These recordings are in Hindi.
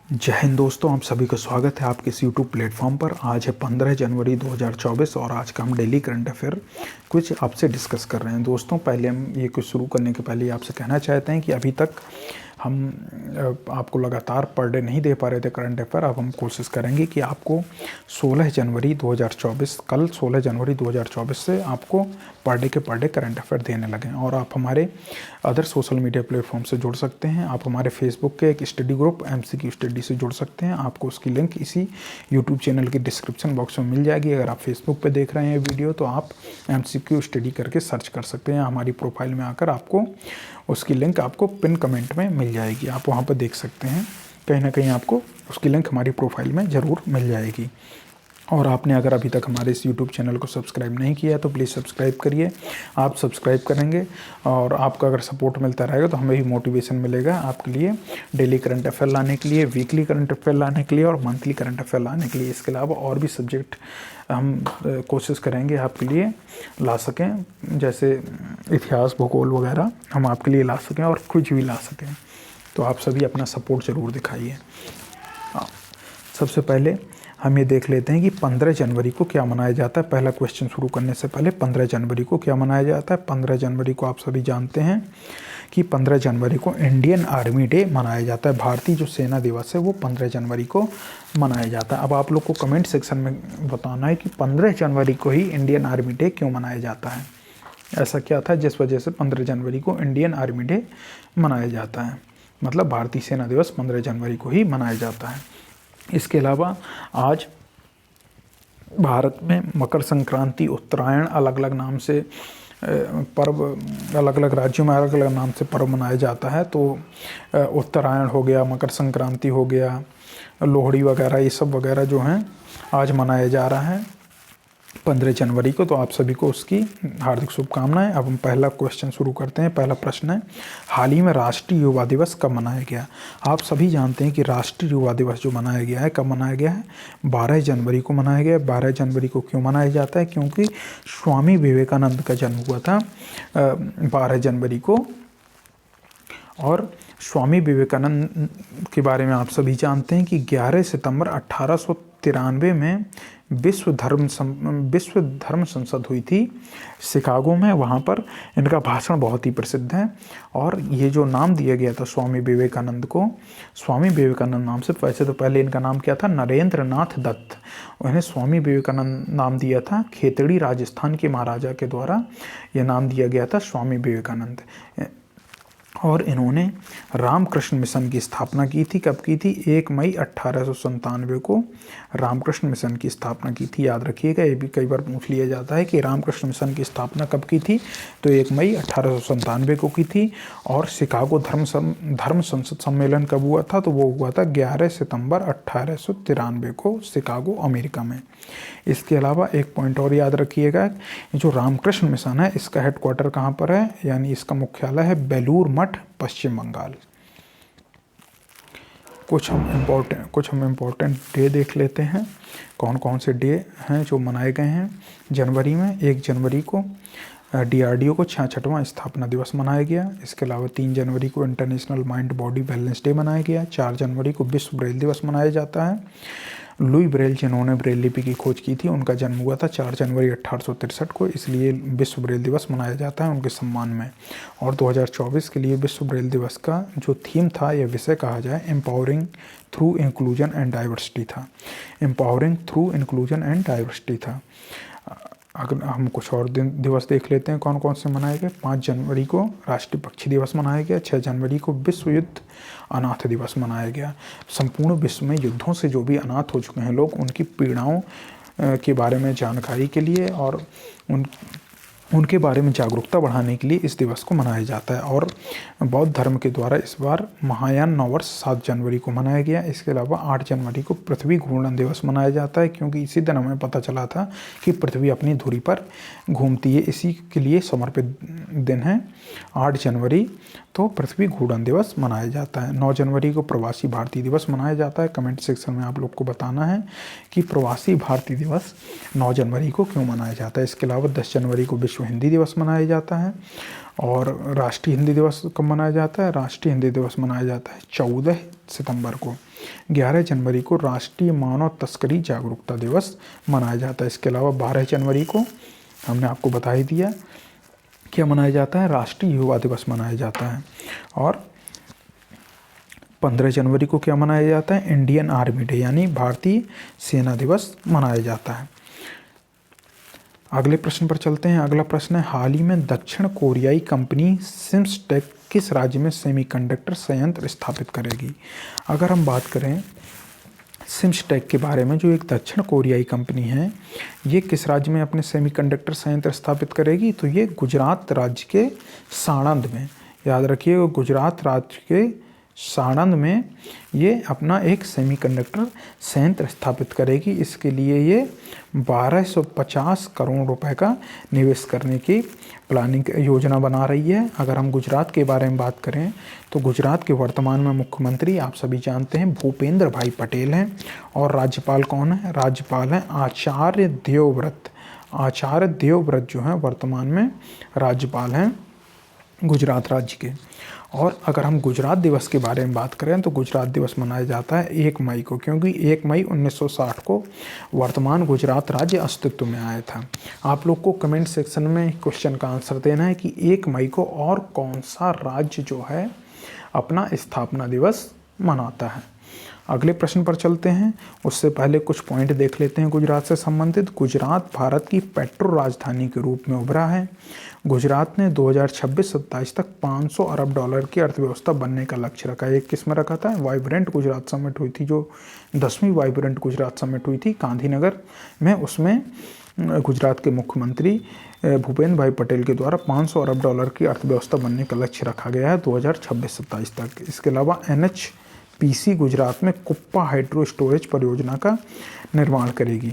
जय हिंद दोस्तों, आप सभी का स्वागत है आपके इस यूट्यूब प्लेटफॉर्म पर। आज है 15 जनवरी 2024 और आज का हम डेली करंट अफेयर कुछ आपसे डिस्कस कर रहे हैं। दोस्तों, पहले हम ये कुछ शुरू करने के पहले आपसे कहना चाहते हैं कि अभी तक हम आपको लगातार पर डे नहीं दे पा रहे थे करंट अफेयर। अब हम कोशिश करेंगे कि आपको 16 जनवरी 2024 कल 16 जनवरी 2024 से आपको पर डे करंट अफेयर देने लगें। और आप हमारे अदर सोशल मीडिया प्लेटफॉर्म से जुड़ सकते हैं। आप हमारे फेसबुक के एक स्टडी ग्रुप MCQ स्टडी से जुड़ सकते हैं। आपको उसकी लिंक इसी यूट्यूब चैनल के डिस्क्रिप्शन बॉक्स में मिल जाएगी। अगर आप फेसबुक पे देख रहे हैं वीडियो तो आप MCQ स्टडी करके सर्च कर सकते हैं। हमारी प्रोफाइल में आकर आपको उसकी लिंक आपको पिन कमेंट में मिल जाएगी, आप वहाँ पर देख सकते हैं। कहीं ना कहीं आपको उसकी लिंक हमारी प्रोफाइल में ज़रूर मिल जाएगी। और आपने अगर अभी तक हमारे इस YouTube चैनल को सब्सक्राइब नहीं किया तो प्लीज़ सब्सक्राइब करिए। आप सब्सक्राइब करेंगे और आपका अगर सपोर्ट मिलता रहेगा तो हमें भी मोटिवेशन मिलेगा आपके लिए डेली करंट अफेयर लाने के लिए, वीकली करंट अफेयर लाने के लिए और मंथली करंट अफेयर लाने के लिए। इसके अलावा और भी सब्जेक्ट हम कोशिश करेंगे आपके लिए ला सकें, जैसे इतिहास, भूगोल वगैरह हम आपके लिए ला सकें और कुछ भी ला सकें। तो आप सभी अपना सपोर्ट ज़रूर दिखाइए। सबसे पहले हम ये देख लेते हैं कि 15 जनवरी को क्या मनाया जाता है। पहला क्वेश्चन शुरू करने से पहले 15 जनवरी को क्या मनाया जाता है। 15 जनवरी को आप सभी जानते हैं कि 15 जनवरी को इंडियन आर्मी डे मनाया जाता है। भारतीय जो सेना दिवस है वो 15 जनवरी को मनाया जाता है। अब आप लोग को कमेंट सेक्शन में बताना है कि 15 जनवरी को ही इंडियन आर्मी डे क्यों मनाया जाता है। ऐसा क्या था जिस वजह से 15 जनवरी को इंडियन आर्मी डे मनाया जाता है। मतलब भारतीय सेना दिवस 15 जनवरी को ही मनाया जाता है। इसके अलावा आज भारत में मकर संक्रांति, उत्तरायण अलग अलग नाम से पर्व, अलग अलग राज्यों में अलग अलग नाम से पर्व मनाया जाता है। तो उत्तरायण हो गया, मकर संक्रांति हो गया, लोहड़ी वगैरह, ये सब वगैरह जो हैं आज मनाया जा रहा है 15 जनवरी को। तो आप सभी को उसकी हार्दिक शुभकामनाएं। अब हम पहला क्वेश्चन शुरू करते हैं। पहला प्रश्न है, हाल ही में राष्ट्रीय युवा दिवस कब मनाया गया। आप सभी जानते हैं कि राष्ट्रीय युवा दिवस जो मनाया गया है, कब मनाया गया है, 12 जनवरी को मनाया गया। 12 जनवरी को क्यों मनाया जाता है? क्योंकि स्वामी विवेकानंद का जन्म हुआ था 12 जनवरी को। और स्वामी विवेकानंद के बारे में आप सभी जानते हैं कि 11 सितंबर 1893 में विश्व धर्म संसद हुई थी शिकागो में। वहाँ पर इनका भाषण बहुत ही प्रसिद्ध है। और ये जो नाम दिया गया था स्वामी विवेकानंद को, स्वामी विवेकानंद नाम से, वैसे तो पहले इनका नाम क्या था, नरेंद्र नाथ दत्त। उन्हें स्वामी विवेकानंद नाम दिया था खेतड़ी राजस्थान के महाराजा के द्वारा। यह नाम दिया गया था स्वामी विवेकानंद। और इन्होंने रामकृष्ण मिशन की स्थापना की थी। कब की थी? 1 मई 1897 को रामकृष्ण मिशन की स्थापना की थी। याद रखिएगा, ये भी कई बार पूछ लिया जाता है कि रामकृष्ण मिशन की स्थापना कब की थी। तो 1 मई 1897 को की थी। और शिकागो धर्म संसद सम्मेलन कब हुआ था? तो वो हुआ था 11 सितंबर 1893 को शिकागो, अमेरिका में। इसके अलावा एक पॉइंट और याद रखिएगा, जो रामकृष्ण मिशन है इसका हेडक्वार्टर कहाँ पर है, यानी इसका मुख्यालय है बेलूर मठ, पश्चिम बंगाल। कुछ हम इम्पोर्टेंट डे देख लेते हैं। कौन कौन से डे हैं जो मनाए गए हैं जनवरी में। 1 जनवरी को DRDO को 66वां स्थापना दिवस मनाया गया। इसके अलावा 3 जनवरी को international mind body balance day मनाया गया। 4 जनवरी को विश्व ब्रेल दिवस मनाया जाता है। लुई ब्रेल, जिन्होंने ब्रेल लिपि की खोज की थी, उनका जन्म हुआ था 4 जनवरी 1863 को, इसलिए विश्व ब्रेल दिवस मनाया जाता है उनके सम्मान में। और 2024 के लिए विश्व ब्रेल दिवस का जो थीम था, यह विषय कहा जाए, empowering through inclusion and diversity था। Empowering through inclusion and diversity था। अगर हम कुछ और दिवस देख लेते हैं कौन कौन से मनाए गए। 5 जनवरी को राष्ट्रीय पक्षी दिवस मनाया गया। 6 जनवरी को विश्व युद्ध अनाथ दिवस मनाया गया। संपूर्ण विश्व में युद्धों से जो भी अनाथ हो चुके हैं लोग, उनकी पीड़ाओं के बारे में जानकारी के लिए और उनके बारे में जागरूकता बढ़ाने के लिए इस दिवस को मनाया जाता है। और बौद्ध धर्म के द्वारा इस बार महायान नववर्ष 7 जनवरी को मनाया गया। इसके अलावा 8 जनवरी को पृथ्वी घूर्णन दिवस मनाया जाता है, क्योंकि इसी दिन हमें पता चला था कि पृथ्वी अपनी धुरी पर घूमती है। इसी के लिए समर्पित दिन है 8 जनवरी, तो पृथ्वी घूर्णन दिवस मनाया जाता है। 9 जनवरी को प्रवासी भारतीय दिवस मनाया जाता है। कमेंट सेक्शन में आप लोग को बताना है कि प्रवासी भारतीय दिवस 9 जनवरी को क्यों मनाया जाता है। इसके अलावा 10 जनवरी को विश्व विश्व हिंदी दिवस मनाया जाता है। और राष्ट्रीय हिंदी दिवस कब मनाया जाता है? राष्ट्रीय हिंदी दिवस मनाया जाता है 14 सितंबर को। 11 जनवरी को राष्ट्रीय मानव तस्करी जागरूकता दिवस मनाया जाता है। इसके अलावा 12 जनवरी को हमने आपको बता ही दिया क्या मनाया जाता है, राष्ट्रीय युवा दिवस मनाया जाता है। और 15 जनवरी को क्या मनाया जाता है? इंडियन आर्मी डे यानी भारतीय सेना दिवस मनाया जाता है। अगले प्रश्न पर चलते हैं। अगला प्रश्न है, हाल ही में दक्षिण कोरियाई कंपनी सिम्सटेक किस राज्य में सेमीकंडक्टर संयंत्र स्थापित करेगी? अगर हम बात करें सिम्सटेक के बारे में, जो एक दक्षिण कोरियाई कंपनी है, ये किस राज्य में अपने सेमीकंडक्टर संयंत्र स्थापित करेगी? तो ये गुजरात राज्य के साणंद में, याद रखिए, गुजरात राज्य के साणंद में ये अपना एक सेमीकंडक्टर संयंत्र स्थापित करेगी। इसके लिए ये 1250 करोड़ रुपए का निवेश करने की प्लानिंग योजना बना रही है। अगर हम गुजरात के बारे में बात करें तो गुजरात के वर्तमान में मुख्यमंत्री आप सभी जानते हैं भूपेंद्र भाई पटेल हैं। और राज्यपाल कौन है? राज्यपाल हैं आचार्य देवव्रत। आचार्य देवव्रत जो हैं वर्तमान में राज्यपाल हैं गुजरात राज्य के। और अगर हम गुजरात दिवस के बारे में बात करें तो गुजरात दिवस मनाया जाता है 1 मई को, क्योंकि 1 मई 1960 को वर्तमान गुजरात राज्य अस्तित्व में आया था। आप लोग को कमेंट सेक्शन में क्वेश्चन का आंसर देना है कि 1 मई को और कौन सा राज्य जो है अपना स्थापना दिवस मनाता है। अगले प्रश्न पर चलते हैं। उससे पहले कुछ पॉइंट देख लेते हैं गुजरात से संबंधित। गुजरात भारत की पेट्रो राजधानी के रूप में उभरा है। गुजरात ने 2026-27 तक 500 अरब डॉलर की अर्थव्यवस्था बनने का लक्ष्य रखा है। एक किस में रखा था? वाइब्रेंट गुजरात समिट हुई थी, जो 10वीं वाइब्रेंट गुजरात समिट हुई थी गांधीनगर में। उसमें गुजरात के मुख्यमंत्री भूपेंद्र भाई पटेल के द्वारा 500 अरब डॉलर की अर्थव्यवस्था बनने का लक्ष्य रखा गया है 2026-27 तक। इसके अलावा NHPC गुजरात में कुप्पा हाइड्रो स्टोरेज परियोजना का निर्माण करेगी।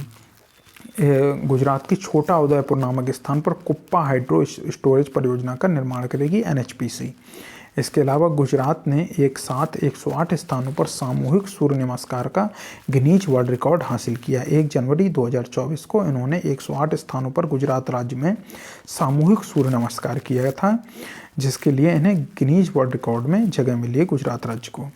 गुजरात की छोटा उदयपुर नामक स्थान पर कुप्पा हाइड्रो स्टोरेज परियोजना का निर्माण करेगी NHPC। इसके अलावा गुजरात ने एक साथ 108 स्थानों पर सामूहिक सूर्य नमस्कार का गिनीज वर्ल्ड रिकॉर्ड हासिल किया। 1 जनवरी 2024 को इन्होंने 108 स्थानों पर गुजरात राज्य में सामूहिक सूर्य नमस्कार किया था, जिसके लिए इन्हें गिनीज वर्ल्ड रिकॉर्ड में जगह मिली है गुजरात राज्य को।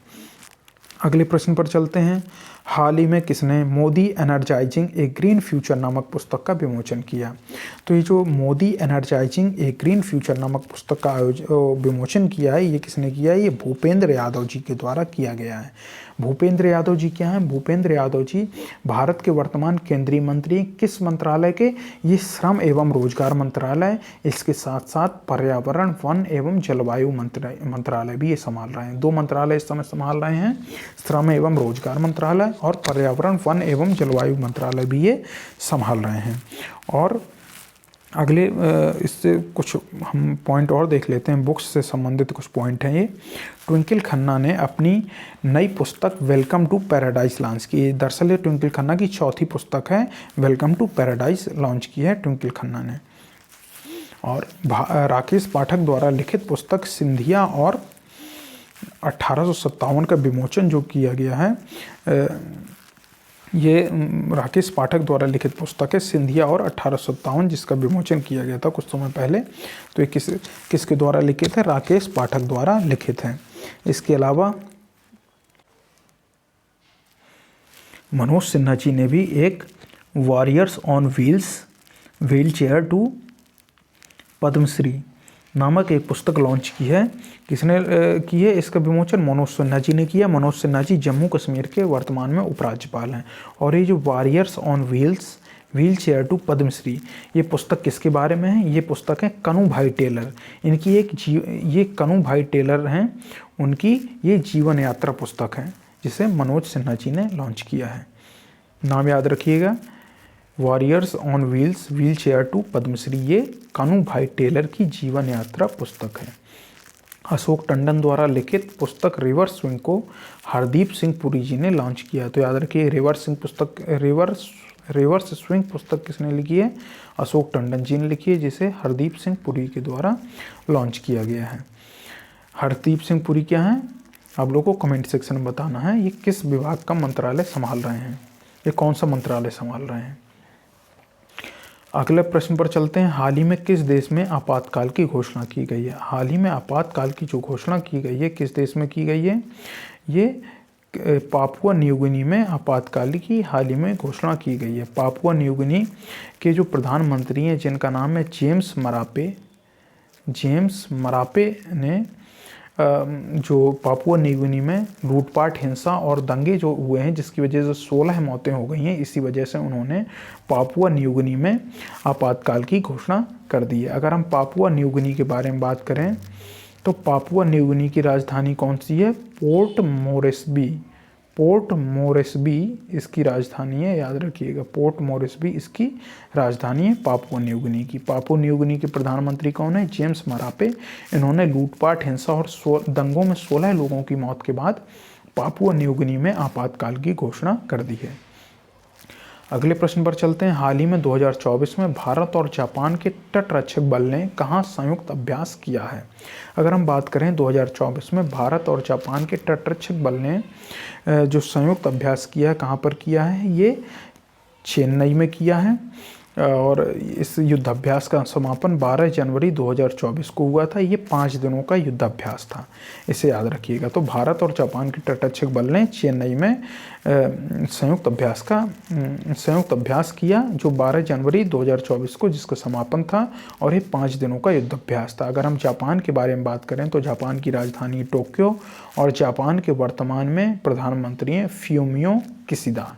अगले प्रश्न पर चलते हैं। हाल ही में किसने मोदी एनर्जाइजिंग ए ग्रीन फ्यूचर नामक पुस्तक का विमोचन किया? तो ये जो मोदी एनर्जाइजिंग ए ग्रीन फ्यूचर नामक पुस्तक का विमोचन किया है, ये किसने किया है? ये भूपेंद्र यादव जी के द्वारा किया गया है। भूपेंद्र यादव जी क्या हैं? भूपेंद्र यादव जी भारत के वर्तमान केंद्रीय मंत्री। किस मंत्रालय के? ये श्रम एवं रोजगार मंत्रालय, इसके साथ साथ पर्यावरण, वन एवं जलवायु मंत्रालय भी ये संभाल रहे हैं। 2 मंत्रालय इस समय संभाल रहे हैं, श्रम एवं रोजगार मंत्रालय और पर्यावरण, वन एवं जलवायु मंत्रालय भी ये संभाल रहे हैं। और अगले इससे कुछ हम पॉइंट और देख लेते हैं। बुक्स से संबंधित कुछ पॉइंट हैं ये। ट्विंकल खन्ना ने अपनी नई पुस्तक वेलकम टू पैराडाइज लॉन्च की। दरअसल ये ट्विंकल खन्ना की चौथी पुस्तक है, वेलकम टू पैराडाइज लॉन्च की है ट्विंकल खन्ना ने। और राकेश पाठक द्वारा लिखित पुस्तक सिंधिया और 1857 का विमोचन जो किया गया है, ये राकेश पाठक द्वारा लिखित पुस्तक है सिंधिया और 1857, जिसका विमोचन किया गया था कुछ समय पहले। तो ये किसके द्वारा लिखित है? राकेश पाठक द्वारा लिखित है। इसके अलावा मनोज सिन्हा जी ने भी एक warriors on wheelchair to Padma Shri नामक एक पुस्तक लॉन्च की है। किसने की है? इसका विमोचन मनोज सिन्हा जी ने किया। मनोज सिन्हा जी जम्मू कश्मीर के वर्तमान में उपराज्यपाल हैं। और ये जो warriors on wheelchair to Padma Shri, ये पुस्तक किसके बारे में है? ये पुस्तक है कनू भाई टेलर। इनकी ये कनू भाई टेलर हैं, उनकी ये जीवन यात्रा पुस्तक है, जिसे मनोज सिन्हा जी ने लॉन्च किया है। नाम याद रखिएगा, warriors on wheelchair to Padma Shri, ये कानू भाई टेलर की जीवन यात्रा पुस्तक है। अशोक टंडन द्वारा लिखित पुस्तक रिवर्स स्विंग को हरदीप सिंह पुरी जी ने लॉन्च किया। तो याद रखिए, रिवर्स स्विंग पुस्तक किसने लिखी है? अशोक टंडन जी ने लिखी है, जिसे हरदीप सिंह पुरी के द्वारा लॉन्च किया गया है। हरदीप सिंह पुरी क्या हैं? आप लोगों को कमेंट सेक्शन में बताना है ये किस विभाग का मंत्रालय संभाल रहे हैं, ये कौन सा मंत्रालय संभाल रहे हैं। अगले प्रश्न पर चलते हैं। हाल ही में किस देश में आपातकाल की घोषणा की गई है? हाल ही में आपातकाल की जो घोषणा की गई है किस देश में की गई है? ये पापुआ न्यू गिनी में आपातकाल की हाल ही में घोषणा की गई है। पापुआ न्यू गिनी के जो प्रधानमंत्री हैं जिनका नाम है जेम्स मरापे ने जो पापुआ न्यू गिनी में लूटपाट, हिंसा और दंगे जो हुए हैं जिसकी वजह से 16 मौतें हो गई हैं, इसी वजह से उन्होंने पापुआ न्यू गिनी में आपातकाल की घोषणा कर दी है। अगर हम पापुआ न्यू गिनी के बारे में बात करें तो पापुआ न्यू गिनी की राजधानी कौन सी है? पोर्ट मोरेस्बी इसकी राजधानी है, याद रखिएगा। पोर्ट मोरेस्बी इसकी राजधानी है पापुआ न्यू गिनी की। पापुआ न्यू गिनी के प्रधानमंत्री कौन है? James Marape. इन्होंने लूटपाट, हिंसा और दंगों में 16 लोगों की मौत के बाद पापुआ न्यू गिनी में आपातकाल की घोषणा कर दी है। अगले प्रश्न पर चलते हैं। हाल ही में 2024 में भारत और जापान के तटरक्षक बल ने कहाँ संयुक्त अभ्यास किया है? अगर हम बात करें 2024 में भारत और जापान के तटरक्षक बल ने जो संयुक्त अभ्यास किया है, कहाँ पर किया है? ये चेन्नई में किया है और इस युद्धाभ्यास का समापन 12 जनवरी 2024 को हुआ था। ये 5 दिनों का युद्धाभ्यास था, इसे याद रखिएगा। तो भारत और जापान के तटरक्षक बल ने चेन्नई में संयुक्त अभ्यास किया जो 12 जनवरी 2024 को जिसका समापन था और ये 5 दिनों का युद्धाभ्यास था। अगर हम जापान के बारे में बात करें तो जापान की राजधानी टोक्यो और जापान के वर्तमान में प्रधानमंत्री हैं फ्यूमियो किशिदा।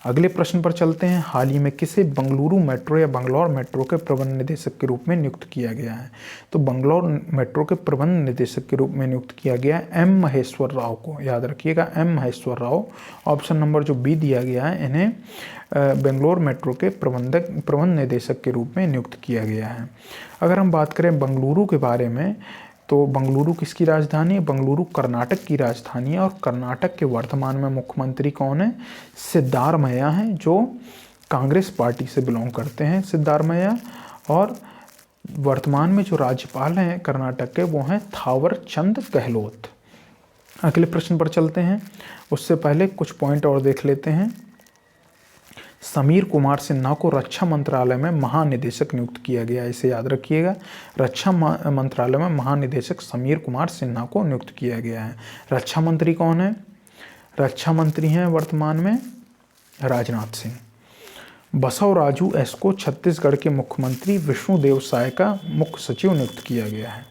अगले प्रश्न पर चलते हैं। हाल ही में किसे बंगलुरु मेट्रो या बंगलौर मेट्रो के प्रबंध निदेशक के रूप में नियुक्त किया गया है? तो बंगलौर मेट्रो के प्रबंध निदेशक के रूप में नियुक्त किया गया है एम महेश्वर राव को, याद रखिएगा, M Maheshwar Rao. Option number जो बी दिया गया है, इन्हें बेंगलोर मेट्रो के प्रबंध निदेशक के रूप में नियुक्त किया गया है। अगर हम बात करें बंगलुरु के बारे में तो बंगलुरु किसकी राजधानी है? बंगलुरु कर्नाटक की राजधानी है और कर्नाटक के वर्तमान में मुख्यमंत्री कौन है? सिद्धारमैया हैं, जो कांग्रेस पार्टी से बिलोंग करते हैं सिद्धारमैया। और वर्तमान में जो राज्यपाल हैं कर्नाटक के वो हैं थावरचंद गहलोत। अगले प्रश्न पर चलते हैं, उससे पहले कुछ पॉइंट और देख लेते हैं। समीर कुमार सिन्हा को रक्षा मंत्रालय में महानिदेशक नियुक्त किया गया, इसे याद रखिएगा। रक्षा मंत्रालय में महानिदेशक समीर कुमार सिन्हा को नियुक्त किया गया है। रक्षा मंत्री कौन है? रक्षा मंत्री हैं वर्तमान में राजनाथ सिंह। बसवराजू एस को छत्तीसगढ़ के मुख्यमंत्री विष्णुदेव साय का मुख्य सचिव नियुक्त किया गया है।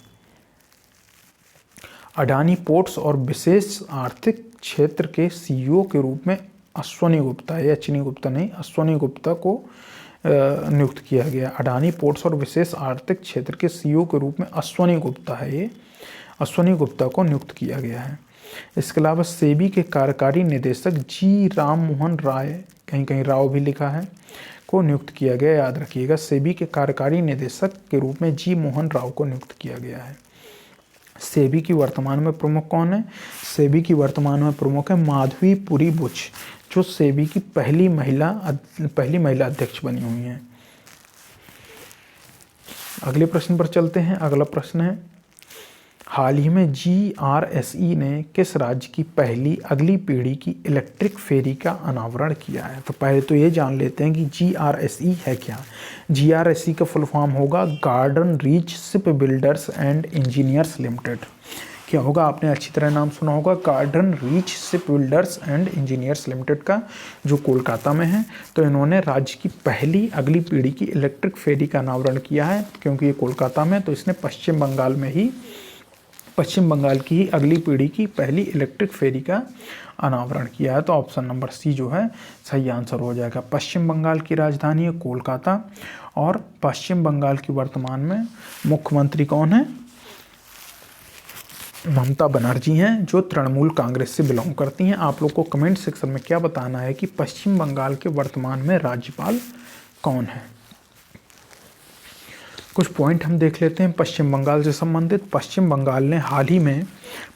अडानी पोर्ट्स और विशेष आर्थिक क्षेत्र के सीईओ के रूप में अश्वनी गुप्ता, ये अश्विनी गुप्ता नहीं, अश्वनी गुप्ता को नियुक्त किया गया। अडानी पोर्ट्स और विशेष आर्थिक क्षेत्र के सीईओ के रूप में अश्वनी गुप्ता है, ये अश्वनी गुप्ता को नियुक्त किया गया है। इसके अलावा सेबी के कार्यकारी निदेशक जी राम मोहन राय, कहीं कहीं राव भी लिखा है, को नियुक्त किया गया, याद रखिएगा। सेबी के कार्यकारी निदेशक के रूप में जी मोहन राव को नियुक्त किया गया है। सेबी की वर्तमान में प्रमुख कौन है? सेबी की वर्तमान में प्रमुख है माधवी पुरी बुच, जो सेबी की पहली महिला अध्यक्ष बनी हुई हैं। अगले प्रश्न पर चलते हैं। अगला प्रश्न है, हाल ही में GRSE ने किस राज्य की पहली अगली पीढ़ी की इलेक्ट्रिक फेरी का अनावरण किया है? तो पहले तो ये जान लेते हैं कि GRSE है क्या। GRSE का फुल फॉर्म होगा garden reach ship builders and engineers limited. क्या होगा? आपने अच्छी तरह नाम सुना होगा, garden reach ship builders and engineers limited का, जो कोलकाता में है। तो इन्होंने राज्य की पहली अगली पीढ़ी की इलेक्ट्रिक फेरी का अनावरण किया है। क्योंकि ये कोलकाता में, तो इसने पश्चिम बंगाल की ही अगली पीढ़ी की पहली इलेक्ट्रिक फेरी का अनावरण किया है। तो ऑप्शन नंबर सी जो है सही आंसर हो जाएगा। पश्चिम बंगाल की राजधानी है कोलकाता और पश्चिम बंगाल की वर्तमान में मुख्यमंत्री कौन है? ममता बनर्जी हैं, जो तृणमूल कांग्रेस से बिलोंग करती हैं। आप लोग को कमेंट सेक्शन में क्या बताना है कि पश्चिम बंगाल के वर्तमान में राज्यपाल कौन है। कुछ पॉइंट हम देख लेते हैं पश्चिम बंगाल से संबंधित। पश्चिम बंगाल ने हाल ही में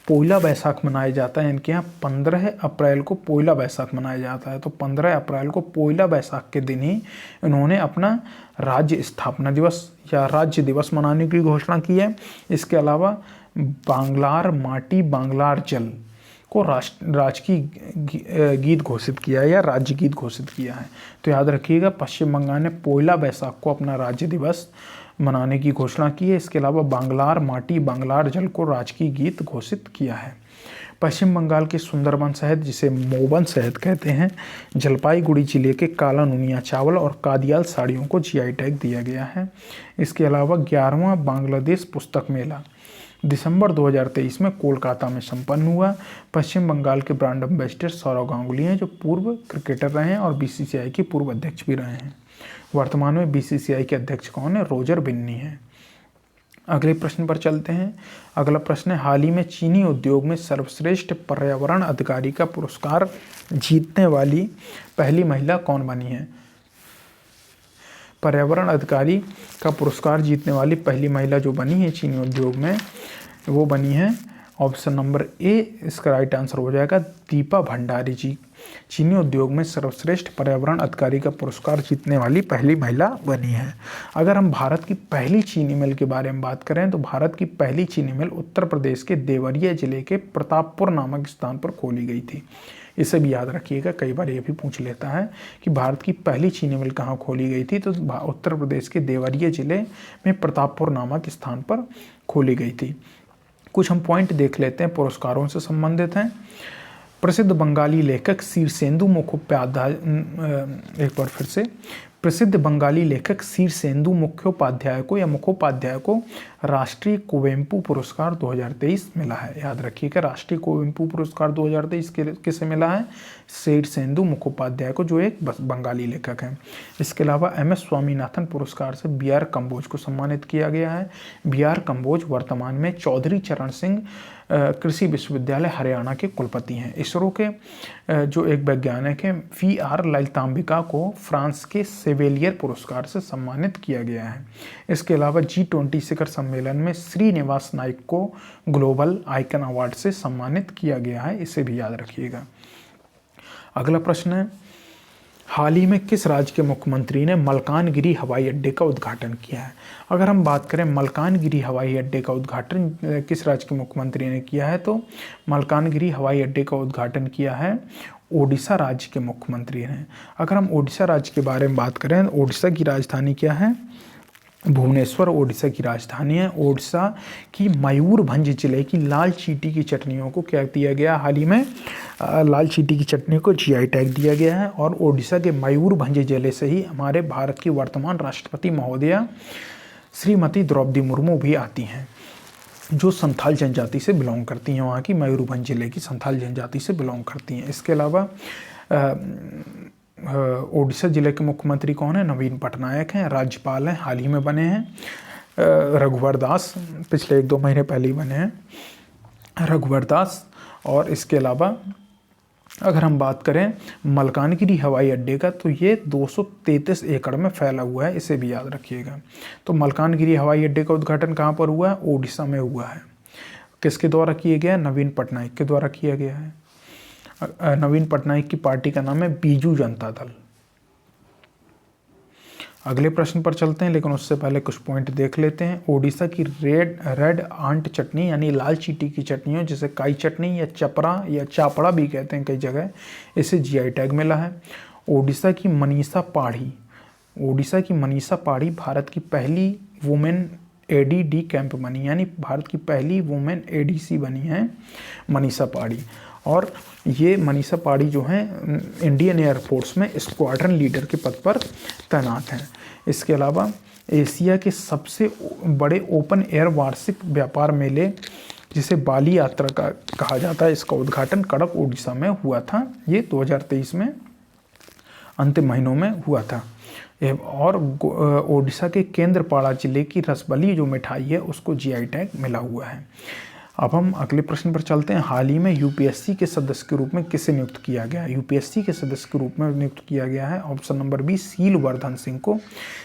पोइला बैसाख मनाया जाता है, इनके यहाँ 15 अप्रैल को पोइला बैसाख मनाया जाता है। तो 15 अप्रैल को पोइला बैसाख के दिन ही इन्होंने अपना राज्य स्थापना दिवस या राज्य दिवस मनाने की घोषणा की है। इसके अलावा बांग्लार माटी बांग्लार जल को राजकीय गीत घोषित किया है या राज्य गीत घोषित किया है? तो याद रखिएगा, पश्चिम बंगाल ने पोइला बैसाख को अपना राज्य दिवस मनाने की घोषणा की है। इसके अलावा बांग्लार माटी बांग्लार जल को राजकीय गीत घोषित किया है। पश्चिम बंगाल के सुंदरबन शहद, जिसे मोबन शहद कहते हैं, जलपाईगुड़ी जिले के काला नुनिया चावल और कादियाल साड़ियों को जीआई टैग दिया गया है। इसके अलावा 11वां बांग्लादेश पुस्तक मेला दिसंबर 2023 में कोलकाता में संपन्न हुआ। पश्चिम बंगाल के ब्रांड एम्बेसडर सौरव गांगुली हैं, जो पूर्व क्रिकेटर रहे हैं और बीसीसीआई के पूर्व अध्यक्ष भी रहे हैं। वर्तमान में बीसीसीआई के अध्यक्ष कौन है? रोजर बिन्नी है। अगले प्रश्न पर चलते हैं। अगला प्रश्न है, हाल ही में चीनी उद्योग में सर्वश्रेष्ठ पर्यावरण अधिकारी का पुरस्कार जीतने वाली पहली महिला कौन बनी है? पर्यावरण अधिकारी का पुरस्कार जीतने वाली पहली महिला जो बनी है चीनी उद्योग में, वो बनी है ऑप्शन नंबर ए, इसका राइट आंसर हो जाएगा दीपा भंडारी जी। चीनी उद्योग में सर्वश्रेष्ठ पर्यावरण अधिकारी का पुरस्कार जीतने वाली पहली महिला बनी है। अगर हम भारत की पहली चीनी मिल के बारे में बात करें तो भारत की पहली चीनी मिल उत्तर प्रदेश के देवरिया जिले के प्रतापपुर नामक स्थान पर खोली गई थी। इसे भी याद रखिएगा, कई बार ये भी पूछ लेता है कि भारत की पहली चीनी मिल कहाँ खोली गई थी, तो उत्तर प्रदेश के देवरिया जिले में प्रतापपुर नामक स्थान पर खोली गई थी। कुछ हम पॉइंट देख लेते हैं, पुरस्कारों से संबंधित हैं। प्रसिद्ध बंगाली लेखक शीर्षेंदु मुखोपाध्याय, एक बार फिर से, प्रसिद्ध बंगाली लेखक शीर्षेंदु मुखोपाध्याय को राष्ट्रीय कुवेंपु पुरस्कार 2023 मिला है। याद रखिएगा, राष्ट्रीय कुवेंपु पुरस्कार 2023 किसे मिला है? शीर्षेंदु मुखोपाध्याय को, जो एक बंगाली लेखक हैं। इसके अलावा MS स्वामीनाथन पुरस्कार से BR कंबोज को सम्मानित किया गया है। BR कंबोज वर्तमान में चौधरी चरण सिंह कृषि विश्वविद्यालय हरियाणा के कुलपति हैं। इसरो के जो एक वैज्ञानिक हैं VR ललितांबिका को फ्रांस के सेवेलियर पुरस्कार से सम्मानित किया गया है। इसके अलावा G20 शिखर सम्मेलन में श्रीनिवास नाइक को ग्लोबल आइकन अवार्ड से सम्मानित किया गया है। इसे भी याद रखिएगा। अगला प्रश्न है, हाल ही में किस राज्य के मुख्यमंत्री ने मलकानगिरी हवाई अड्डे का उद्घाटन किया है? अगर हम बात करें मलकानगिरी हवाई अड्डे का उद्घाटन किस राज्य के मुख्यमंत्री ने किया है, तो मलकानगिरी हवाई अड्डे का उद्घाटन किया है ओडिशा राज्य के मुख्यमंत्री ने। अगर हम ओडिशा राज्य के बारे में बात करें, ओडिशा की राजधानी क्या है? भुवनेश्वर ओडिशा की राजधानी है। ओडिशा की मयूरभंज जिले की लाल चींटी की चटनियों को क्या दिया गया? हाल ही में लाल चींटी की चटनी को जीआई टैग दिया गया है। और ओडिशा के मयूरभंज जिले से ही हमारे भारत की वर्तमान राष्ट्रपति महोदया श्रीमती द्रौपदी मुर्मू भी आती हैं, जो संथाल जनजाति से बिलोंग करती हैं। वहाँ की मयूरभंज जिले की संथाल जनजाति से बिलोंग करती हैं। इसके अलावा ओडिशा जिले के मुख्यमंत्री कौन है? नवीन पटनायक हैं। राज्यपाल हैं, हाल ही में बने हैं रघुवर दास, पिछले 1-2 महीने पहले ही बने हैं रघुवर दास। और इसके अलावा अगर हम बात करें मलकानगिरी हवाई अड्डे का, तो ये 233 एकड़ में फैला हुआ है। इसे भी याद रखिएगा। तो मलकानगिरी हवाई अड्डे का उद्घाटन कहाँ पर हुआ है? ओडिशा में हुआ है। किसके द्वारा किया गया? नवीन पटनायक के द्वारा किया गया है। नवीन पटनायक की पार्टी का नाम है बीजू जनता दल। अगले प्रश्न पर चलते हैं, लेकिन उससे पहले कुछ पॉइंट देख लेते हैं। ओडिशा की रेड आंट चटनी यानी लाल चींटी की चटनी, जिसे काई चटनी या चपरा या चापड़ा भी कहते हैं कई जगह, इसे जीआई टैग मिला है। ओडिशा की मनीषा पाढ़ी भारत की पहली वुमेन ADD कैंप बनी, यानी भारत की पहली वुमेन ADC बनी है मनीषा पाढ़ी। और ये मनीषा पाढ़ी जो हैं इंडियन एयरफोर्स में स्क्वाड्रन लीडर के पद पर तैनात हैं। इसके अलावा एशिया के सबसे बड़े ओपन एयर वार्षिक व्यापार मेले, जिसे बाली यात्रा का कहा जाता है, इसका उद्घाटन कड़क ओडिशा में हुआ था। ये 2023 में अंतिम महीनों में हुआ था। और ओडिशा के केंद्रपाड़ा जिले की रसबली जो मिठाई है, उसको जीआई टैग मिला हुआ है। अब हम अगले प्रश्न पर चलते हैं। हाल ही में यूपीएससी के सदस्य के रूप में किसे नियुक्त किया गया है? यूपीएससी के सदस्य के रूप में नियुक्त किया गया है ऑप्शन नंबर बी, सीलवर्धन सिंह को।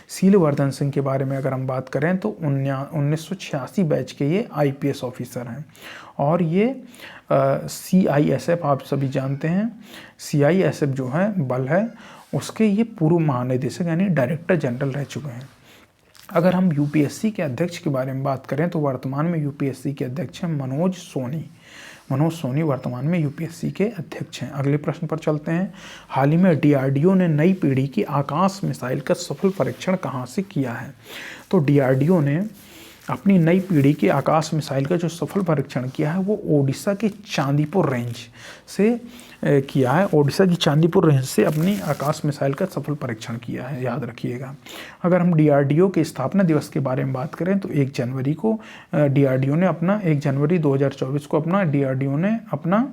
सीलवर्धन सिंह के बारे में अगर हम बात करें तो 1986 बैच के ये IPS ऑफिसर हैं। और ये CISF आप सभी जानते हैं, CISF जो है बल है, उसके ये पूर्व महानिदेशक यानी डायरेक्टर जनरल रह चुके हैं। अगर हम यूपीएससी के अध्यक्ष के बारे में बात करें तो वर्तमान में यूपीएससी के अध्यक्ष हैं मनोज सोनी। मनोज सोनी वर्तमान में यूपीएससी के अध्यक्ष हैं। अगले प्रश्न पर चलते हैं। हाल ही में डीआरडीओ ने नई पीढ़ी की आकाश मिसाइल का सफल परीक्षण कहाँ से किया है? तो डीआरडीओ ने अपनी नई पीढ़ी की आकाश मिसाइल का जो सफल परीक्षण किया है वो ओडिशा के चांदीपुर रेंज से किया है। ओडिशा की चांदीपुर रेंज से अपनी आकाश मिसाइल का सफल परीक्षण किया है, याद रखिएगा। अगर हम डीआरडीओ के स्थापना दिवस के बारे में बात करें तो 1 जनवरी को डीआरडीओ ने अपना 1 जनवरी 2024 को डीआरडीओ ने अपना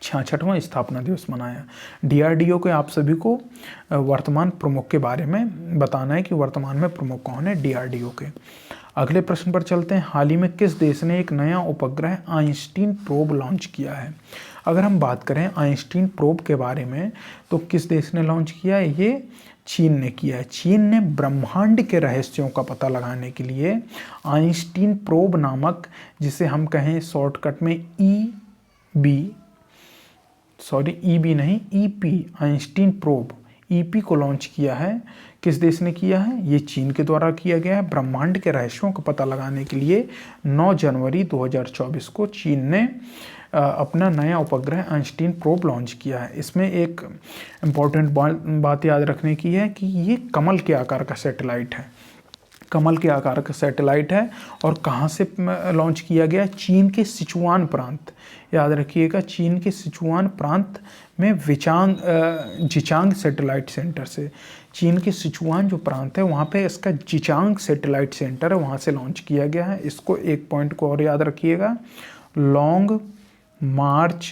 66वां स्थापना दिवस मनाया। डीआरडीओ के आप सभी को वर्तमान प्रमुख के बारे में बताना है कि वर्तमान में प्रमुख कौन है डीआरडीओ के। अगले प्रश्न पर चलते हैं। हाल ही में किस देश ने एक नया उपग्रह आइंस्टीन प्रोब लॉन्च किया है? अगर हम बात करें आइंस्टीन प्रोब के बारे में तो किस देश ने लॉन्च किया है? ये चीन ने किया है। चीन ने ब्रह्मांड के रहस्यों का पता लगाने के लिए आइंस्टीन प्रोब नामक, जिसे हम कहें शॉर्टकट में ईपी आइंस्टीन प्रोब ईपी को लॉन्च किया है। किस देश ने किया है? ये चीन के द्वारा किया गया है। ब्रह्मांड के रहस्यों का पता लगाने के लिए 9 जनवरी 2024 को चीन ने अपना नया उपग्रह आइंस्टीन प्रोब लॉन्च किया है। इसमें एक इम्पॉर्टेंट बात याद रखने की है कि ये कमल के आकार का सैटेलाइट है। कमल के आकार का सैटेलाइट है और कहाँ से लॉन्च किया गया? चीन के सिचुआन प्रांत, याद रखिएगा, चीन के सिचुआन प्रांत में जिचांग सैटेलाइट सेंटर से। चीन के सिचुआन जो प्रांत है वहाँ पे इसका जिचांग सैटेलाइट सेंटर है, वहाँ से लॉन्च किया गया है। इसको एक पॉइंट को और याद रखिएगा, लॉन्ग मार्च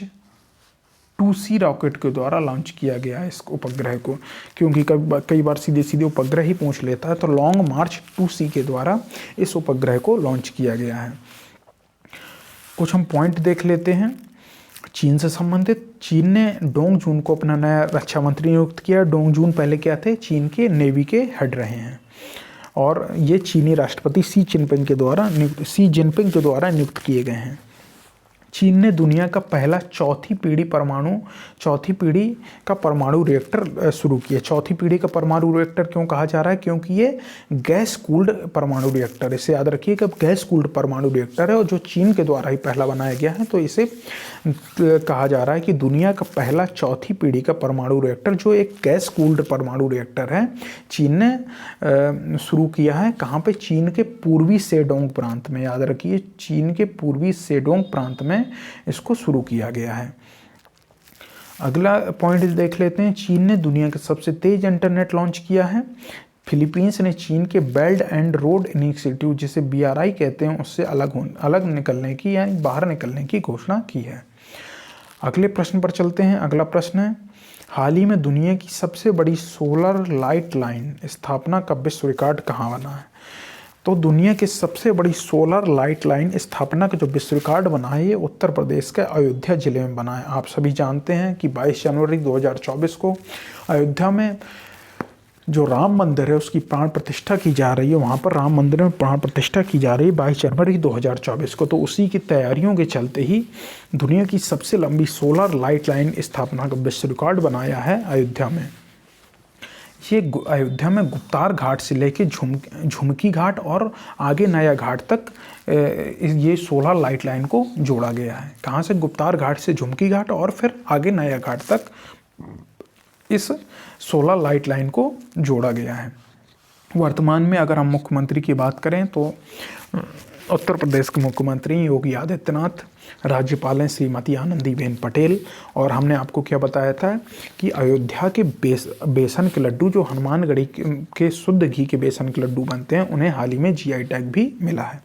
2C रॉकेट के द्वारा लॉन्च किया गया है इस उपग्रह को, क्योंकि कई बार सीधे सीधे उपग्रह ही पूछ लेता है। तो लॉन्ग मार्च 2C के द्वारा इस उपग्रह को लॉन्च किया गया है। कुछ हम पॉइंट देख लेते हैं चीन से संबंधित। चीन ने डोंग जून को अपना नया रक्षा मंत्री नियुक्त किया। डोंग जून पहले क्या थे? चीन के नेवी के हेड रहे हैं और ये चीनी राष्ट्रपति सी जिनपिंग के द्वारा नियुक्त किए गए हैं। चीन ने दुनिया का पहला चौथी पीढ़ी का परमाणु रिएक्टर शुरू किया। चौथी पीढ़ी का परमाणु रिएक्टर क्यों कहा जा रहा है? क्योंकि ये गैस कूल्ड परमाणु रिएक्टर, इसे याद रखिए कि गैस कूल्ड परमाणु रिएक्टर है और जो चीन के द्वारा ही पहला बनाया गया है, तो इसे कहा जा रहा है कि दुनिया का पहला चौथी पीढ़ी का परमाणु रिएक्टर जो एक गैस कूल्ड परमाणु रिएक्टर है, चीन ने शुरू किया है। कहाँ पे? चीन के पूर्वी सेडोंग प्रांत में, याद रखिए, चीन के पूर्वी सेडोंग प्रांत में इसको शुरू किया गया है। अगला पॉइंट देख लेते हैं। चीन ने दुनिया के सबसे तेज इंटरनेट लॉन्च किया है। फिलीपींस ने चीन के बेल्ट एंड रोड इनिशिएटिव, जिसे BRI कहते हैं, उससे अलग निकलने की यानी बाहर निकलने की घोषणा की है। अगले प्रश्न पर चलते हैं। अगला प्रश्न है, हाल ही में दुनिया की सबसे बड़ी सोलर लाइट लाइन स्थापना का विश्व रिकॉर्ड कहाँ बना है? तो दुनिया की सबसे बड़ी सोलर लाइट लाइन स्थापना का जो विश्व रिकॉर्ड बना है, ये उत्तर प्रदेश के अयोध्या जिले में बना है। आप सभी जानते हैं कि 22 जनवरी 2024 को अयोध्या में जो राम मंदिर है उसकी प्राण प्रतिष्ठा की जा रही है। वहाँ पर राम मंदिर में प्राण प्रतिष्ठा की जा रही है 22 जनवरी 2024 को। तो उसी की तैयारियों के चलते ही दुनिया की सबसे लंबी सोलर लाइट लाइन स्थापना का विश्व रिकॉर्ड बनाया है अयोध्या में। ये अयोध्या में गुप्तार घाट से लेके झुमकी घाट और आगे नया घाट तक ये सोलर लाइट लाइन को जोड़ा गया है। कहाँ से? गुप्तार घाट से झुमकी घाट और फिर आगे नया घाट तक इस सोलर लाइट लाइन को जोड़ा गया है। वर्तमान में अगर हम मुख्यमंत्री की बात करें तो उत्तर प्रदेश के मुख्यमंत्री योगी आदित्यनाथ, राज्यपाल हैं श्रीमती आनंदीबेन पटेल, और हमने आपको क्या बताया था कि अयोध्या के बेसन के लड्डू, जो हनुमानगढ़ी के शुद्ध घी के बेसन के लड्डू बनते हैं, उन्हें हाल ही में GI टैग भी मिला है।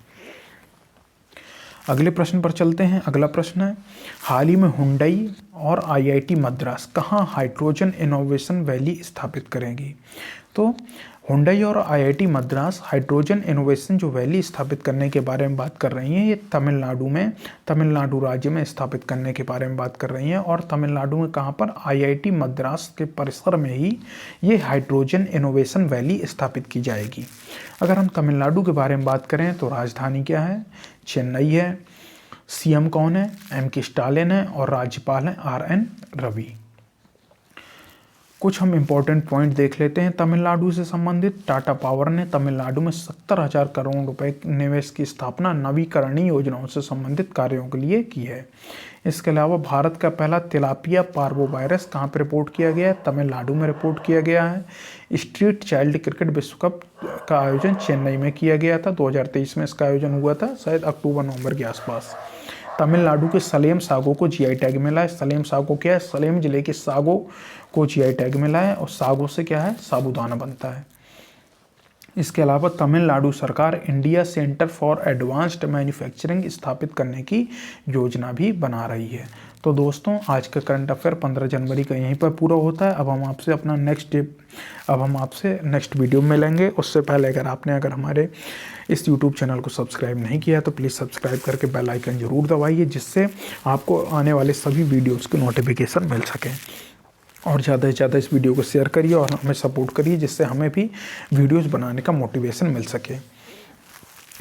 अगले प्रश्न पर चलते हैं। अगला प्रश्न है, हाल ही में हुंडई और IIT मद्रास कहाँ हाइड्रोजन इनोवेशन वैली स्थापित करेंगी? तो हुंडई और IIT मद्रास हाइड्रोजन इनोवेशन जो वैली स्थापित करने के बारे में बात कर रही हैं, ये तमिलनाडु राज्य में स्थापित करने के बारे में बात कर रही हैं। और तमिलनाडु में कहाँ पर? IIT मद्रास के परिसर में ही ये हाइड्रोजन इनोवेशन वैली स्थापित की जाएगी। अगर हम तमिलनाडु के बारे में बात करें तो राजधानी क्या है? चेन्नई है। CM कौन है? M.K. स्टालिन है और राज्यपाल हैं RN रवि। कुछ हम इम्पोर्टेंट पॉइंट देख लेते हैं तमिलनाडु से संबंधित। टाटा पावर ने तमिलनाडु में 70,000 करोड़ रुपए निवेश की स्थापना नवीकरणीय योजनाओं से संबंधित कार्यों के लिए की है। इसके अलावा भारत का पहला तिलापिया पार्वो वायरस कहाँ पर रिपोर्ट किया गया है? तमिलनाडु में रिपोर्ट किया गया है। स्ट्रीट चाइल्ड क्रिकेट विश्व कप का आयोजन चेन्नई में किया गया था। 2023 में इसका आयोजन हुआ था, शायद अक्टूबर-नवंबर के आसपास। तमिलनाडु के सलेम सागो को जीआई टैग मिला है। सलेम सागो क्या है? सलेम जिले के सागो को जीआई टैग मिला है और सागो से क्या है? साबूदाना बनता है। इसके अलावा तमिलनाडु सरकार India centre for advanced manufacturing स्थापित करने की योजना भी बना रही है। तो दोस्तों, आज का करंट अफेयर 15 जनवरी का यहीं पर पूरा होता है। अब हम आपसे नेक्स्ट वीडियो में मिलेंगे। उससे पहले अगर हमारे इस यूट्यूब चैनल को सब्सक्राइब नहीं किया तो प्लीज़ सब्सक्राइब करके बेल आइकन जरूर दबाइए, जिससे आपको आने वाले सभी वीडियोज़ की नोटिफिकेशन मिल सके। और ज़्यादा से ज़्यादा इस वीडियो को शेयर करिए और हमें सपोर्ट करिए, जिससे हमें भी वीडियोस बनाने का मोटिवेशन मिल सके।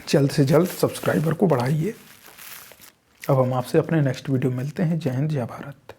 जल्द से जल्द सब्सक्राइबर को बढ़ाइए। अब हम आपसे अपने नेक्स्ट वीडियो मिलते हैं। जय हिंद, जय भारत।